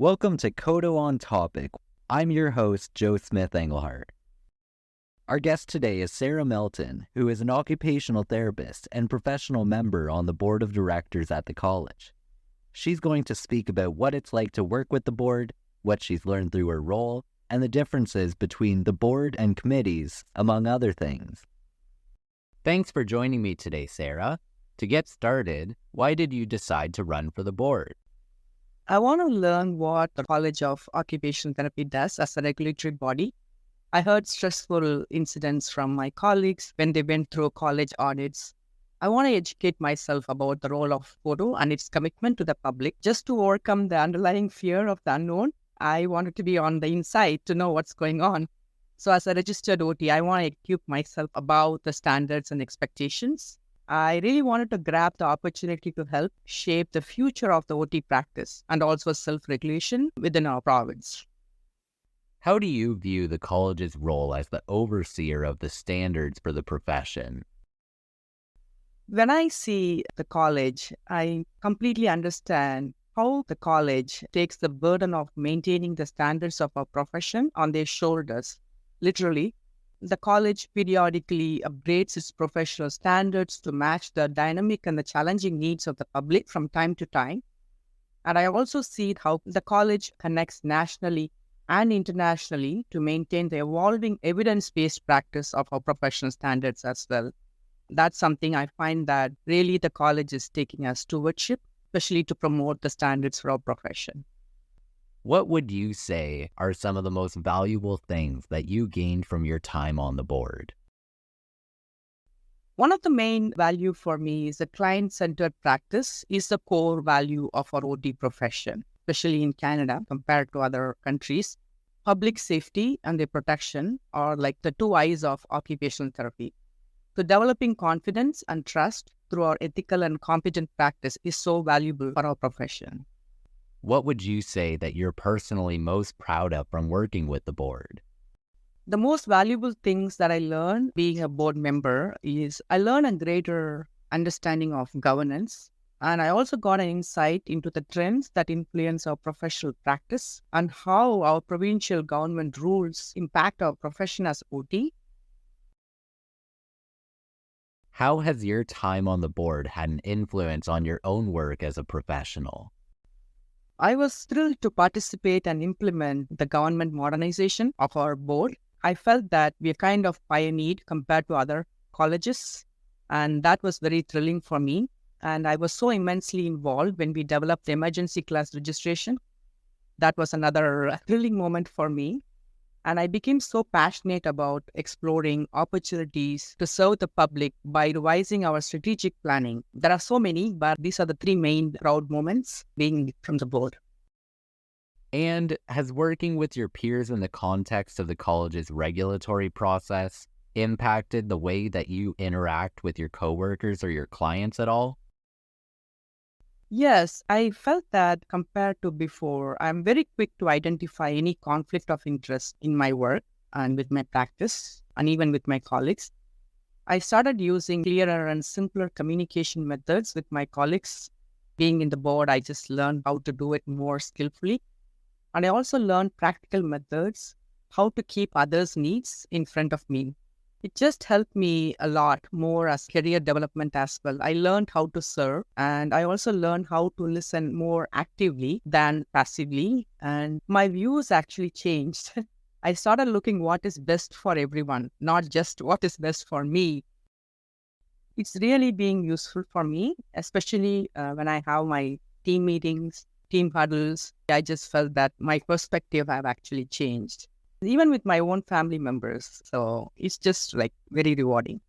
Welcome to Kodo on Topic. I'm your host, Joe Smith Englehart. Our guest today is Sarah Milton, who is an occupational therapist and professional member on the board of directors at the college. She's going to speak about what it's like to work with the board, what she's learned through her role, and the differences between the board and committees, among other things. Thanks for joining me today, Sarah. To get started, why did you decide to run for the board? I want to learn what the College of Occupational Therapy does as a regulatory body. I heard stressful incidents from my colleagues when they went through college audits. I want to educate myself about the role of Kodo and its commitment to the public. Just to overcome the underlying fear of the unknown, I wanted to be on the inside to know what's going on. So as a registered OT, I want to equip myself about the standards and expectations. I really wanted to grab the opportunity to help shape the future of the OT practice and also self-regulation within our province. How do you view the college's role as the overseer of the standards for the profession? When I see the college, I completely understand how the college takes the burden of maintaining the standards of our profession on their shoulders. Literally, the college periodically upgrades its professional standards to match the dynamic and the challenging needs of the public from time to time. And I also see how the college connects nationally and internationally to maintain the evolving evidence-based practice of our professional standards as well. That's something I find that really the college is taking as stewardship, especially to promote the standards for our profession. What would you say are some of the most valuable things that you gained from your time on the board? One of the main value for me is the client-centered practice is the core value of our OT profession, especially in Canada compared to other countries. Public safety and their protection are like the two eyes of occupational therapy. So developing confidence and trust through our ethical and competent practice is so valuable for our profession. What would you say that you're personally most proud of from working with the board? The most valuable things that I learned being a board member is I learned a greater understanding of governance, and I also got an insight into the trends that influence our professional practice and how our provincial government rules impact our profession as OT. How has your time on the board had an influence on your own work as a professional? I was thrilled to participate and implement the government modernization of our board. I felt that we are kind of pioneered compared to other colleges, and that was very thrilling for me. And I was so immensely involved when we developed the emergency class registration. That was another thrilling moment for me. And I became so passionate about exploring opportunities to serve the public by revising our strategic planning. There are so many, but these are the three main proud moments being from the board. And has working with your peers in the context of the college's regulatory process impacted the way that you interact with your coworkers or your clients at all? Yes, I felt that compared to before, I'm very quick to identify any conflict of interest in my work and with my practice and even with my colleagues. I started using clearer and simpler communication methods with my colleagues. Being in the board, I just learned how to do it more skillfully. And I also learned practical methods, how to keep others' needs in front of me. It just helped me a lot more as career development as well. I learned how to serve, and I also learned how to listen more actively than passively. And my views actually changed. I started looking what is best for everyone, not just what is best for me. It's really being useful for me, especially when I have my team meetings, team huddles. I just felt that my perspective have actually changed, even with my own family members. So it's just like very rewarding.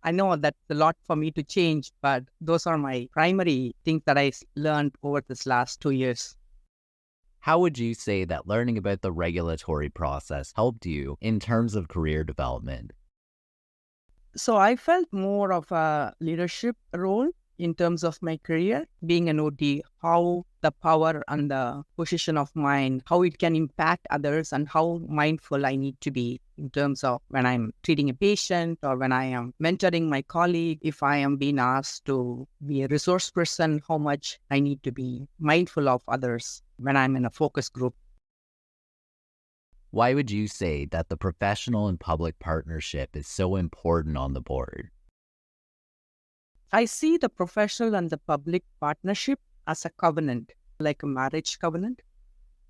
I know that's a lot for me to change, but those are my primary things that I learned over this last 2 years. How would you say that learning about the regulatory process helped you in terms of career development? So I felt more of a leadership role in terms of my career, being an OT, how the power and the position of mind, how it can impact others and how mindful I need to be in terms of when I'm treating a patient or when I am mentoring my colleague, if I am being asked to be a resource person, how much I need to be mindful of others when I'm in a focus group. Why would you say that the professional and public partnership is so important on the board? I see the professional and the public partnership as a covenant, like a marriage covenant.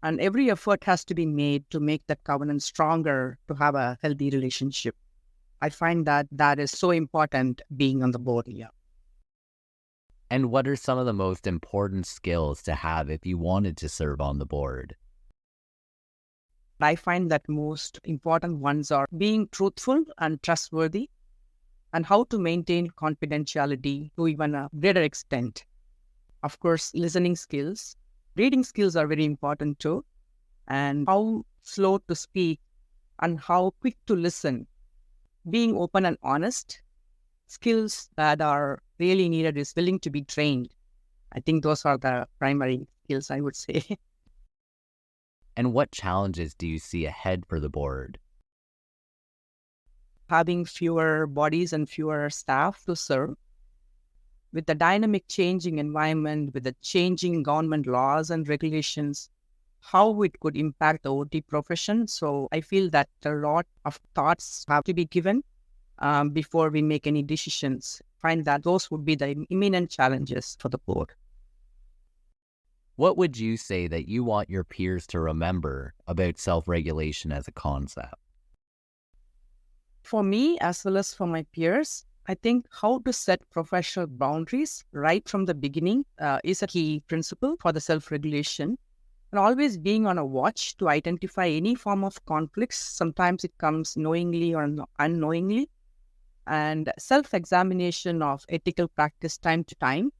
And every effort has to be made to make that covenant stronger, to have a healthy relationship. I find that that is so important being on the board here. And what are some of the most important skills to have if you wanted to serve on the board? I find that most important ones are being truthful and trustworthy, and how to maintain confidentiality to even a greater extent. Of course, listening skills, reading skills are very important too, and how slow to speak and how quick to listen. Being open and honest, skills that are really needed is willing to be trained. I think those are the primary skills I would say. And what challenges do you see ahead for the board? Having fewer bodies and fewer staff to serve, with the dynamic changing environment, with the changing government laws and regulations, how it could impact the OT profession. So I feel that a lot of thoughts have to be given before we make any decisions. Find that those would be the imminent challenges for the board. What would you say that you want your peers to remember about self-regulation as a concept? For me, as well as for my peers, I think how to set professional boundaries right from the beginning is a key principle for the self-regulation. And always being on a watch to identify any form of conflicts. Sometimes it comes knowingly or unknowingly. And self-examination of ethical practice time to time.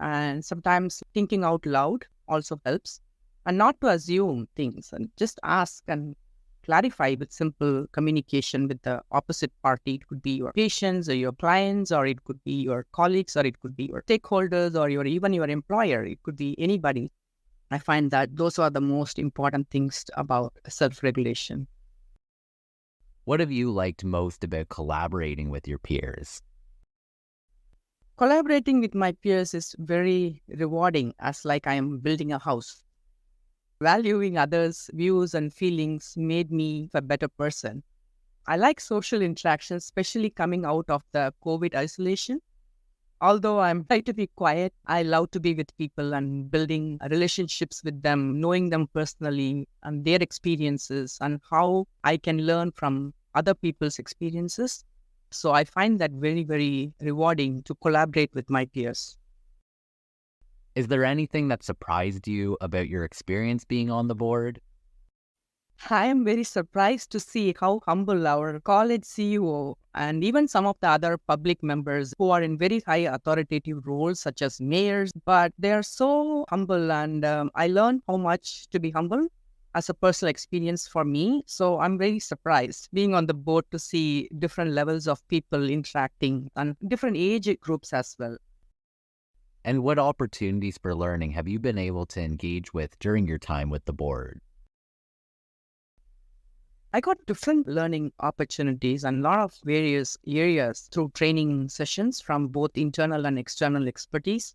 And sometimes thinking out loud also helps. And not to assume things and just ask and clarify with simple communication with the opposite party. It could be your patients or your clients, or it could be your colleagues, or it could be your stakeholders, or even your employer. It could be anybody. I find that those are the most important things about self-regulation. What have you liked most about collaborating with your peers? Collaborating with my peers is very rewarding, as like I am building a house. Valuing others' views and feelings made me a better person. I like social interactions, especially coming out of the COVID isolation. Although I'm trying to be quiet, I love to be with people and building relationships with them, knowing them personally and their experiences and how I can learn from other people's experiences. So I find that very, very rewarding to collaborate with my peers. Is there anything that surprised you about your experience being on the board? I am very surprised to see how humble our college CEO and even some of the other public members who are in very high authoritative roles, such as mayors, but they are so humble. And I learned how much to be humble as a personal experience for me. So I'm very surprised being on the board to see different levels of people interacting and different age groups as well. And what opportunities for learning have you been able to engage with during your time with the board? I got different learning opportunities and a lot of various areas through training sessions from both internal and external expertise.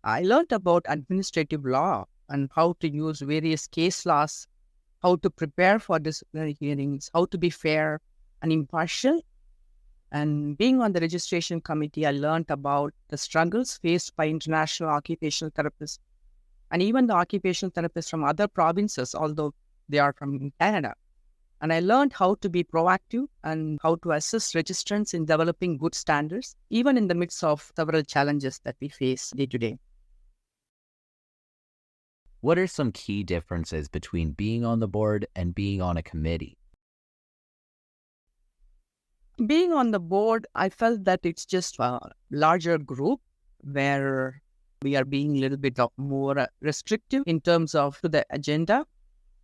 I learned about administrative law and how to use various case laws, how to prepare for disciplinary hearings, how to be fair and impartial. And being on the registration committee, I learned about the struggles faced by international occupational therapists and even the occupational therapists from other provinces, although they are from Canada. And I learned how to be proactive and how to assist registrants in developing good standards, even in the midst of several challenges that we face day to day. What are some key differences between being on the board and being on a committee? Being on the board, I felt that it's just a larger group where we are being a little bit more restrictive in terms of the agenda,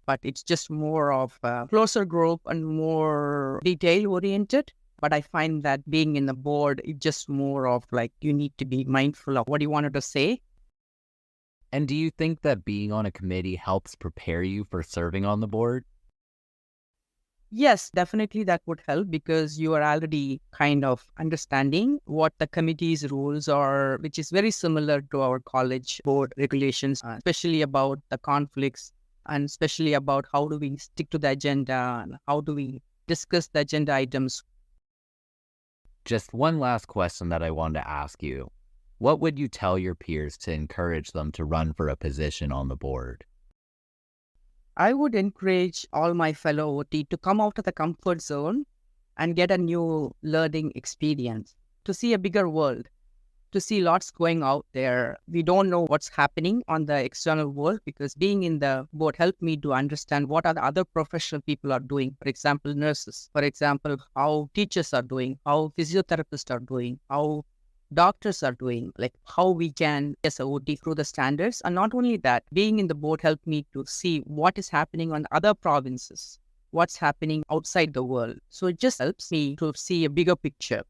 but it's just more of a closer group and more detail oriented. But I find that being in the board, it's just more of like you need to be mindful of what you wanted to say. And do you think that being on a committee helps prepare you for serving on the board? Yes, definitely that would help because you are already kind of understanding what the committee's rules are, which is very similar to our college board regulations, especially about the conflicts and especially about how do we stick to the agenda and how do we discuss the agenda items. Just one last question that I wanted to ask you. What would you tell your peers to encourage them to run for a position on the board? I would encourage all my fellow OT to come out of the comfort zone and get a new learning experience, to see a bigger world, to see lots going out there. We don't know what's happening on the external world because being in the board helped me to understand what are the other professional people are doing. For example, nurses. For example, how teachers are doing, how physiotherapists are doing, how doctors are doing, like how we can as a OT through the standards. And not only that, being in the board helped me to see what is happening on other provinces, what's happening outside the world. So it just helps me to see a bigger picture.